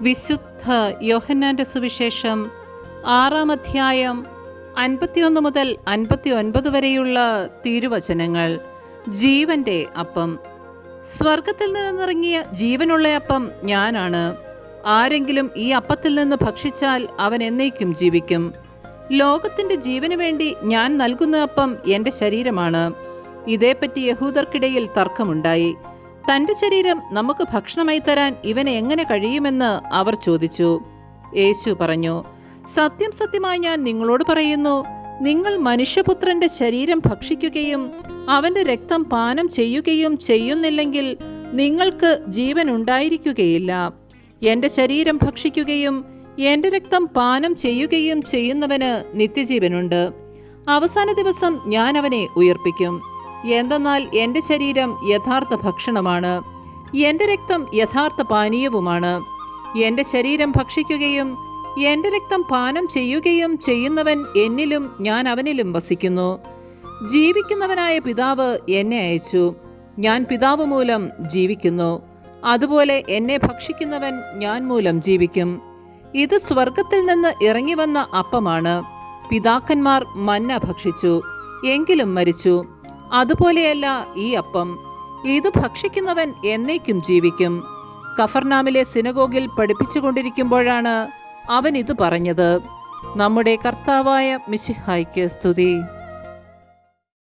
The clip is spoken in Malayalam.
വിശുദ്ധ യോഹന്നാന്റെ സുവിശേഷം 6-ാം അധ്യായം 51 മുതൽ 59 വരെയുള്ള തിരുവചനങ്ങൾ. ജീവന്റെ അപ്പം. സ്വർഗത്തിൽ നിന്നിറങ്ങിയ ജീവനുള്ള അപ്പം ഞാനാണ്. ആരെങ്കിലും ഈ അപ്പത്തിൽ നിന്ന് ഭക്ഷിച്ചാൽ അവൻ എന്നേക്കും ജീവിക്കും. ലോകത്തിന്റെ ജീവന് വേണ്ടി ഞാൻ നൽകുന്ന അപ്പം എന്റെ ശരീരമാണ്. ഇതേപ്പറ്റി യഹൂദർക്കിടയിൽ തർക്കമുണ്ടായി. തന്റെ ശരീരം നമുക്ക് ഭക്ഷണമായി തരാൻ ഇവന് എങ്ങനെ കഴിയുമെന്ന് അവർ ചോദിച്ചു. യേശു പറഞ്ഞു, സത്യം സത്യമായി ഞാൻ നിങ്ങളോട് പറയുന്നു, നിങ്ങൾ മനുഷ്യപുത്രന്റെ ശരീരം ഭക്ഷിക്കുകയും അവന്റെ രക്തം പാനം ചെയ്യുകയും ചെയ്യുന്നില്ലെങ്കിൽ നിങ്ങൾക്ക് ജീവൻ ഉണ്ടായിരിക്കുകയില്ല. എന്റെ ശരീരം ഭക്ഷിക്കുകയും എന്റെ രക്തം പാനം ചെയ്യുകയും ചെയ്യുന്നവന് നിത്യജീവനുണ്ട്. അവസാന ദിവസം ഞാൻ അവനെ ഉയർപ്പിക്കും. എന്തെന്നാൽ എന്റെ ശരീരം യഥാർത്ഥ ഭക്ഷണമാണ്, എന്റെ രക്തം യഥാർത്ഥ പാനീയവുമാണ്. എന്റെ ശരീരം ഭക്ഷിക്കുകയും എന്റെ രക്തം പാനം ചെയ്യുകയും ചെയ്യുന്നവൻ എന്നിലും ഞാൻ അവനിലും വസിക്കുന്നു. ജീവിക്കുന്നവനായ പിതാവ് എന്നെ അയച്ചു. ഞാൻ പിതാവ് മൂലം ജീവിക്കുന്നു. അതുപോലെ എന്നെ ഭക്ഷിക്കുന്നവൻ ഞാൻ മൂലം ജീവിക്കും. ഇത് സ്വർഗത്തിൽ നിന്ന് ഇറങ്ങിവന്ന അപ്പമാണ്. പിതാക്കന്മാർ മന്ന ഭക്ഷിച്ചു, എങ്കിലും മരിച്ചു. അതുപോലെയല്ല ഈ അപ്പം. ഇത് ഭക്ഷിക്കുന്നവൻ എന്നേക്കും ജീവിക്കും. കഫർനാമിലെ സിനഗോഗിൽ പഠിപ്പിച്ചുകൊണ്ടിരിക്കുമ്പോഴാണ് അവൻ ഇത് പറഞ്ഞത്. നമ്മുടെ കർത്താവായ മിശിഹായ്ക്ക് സ്തുതി.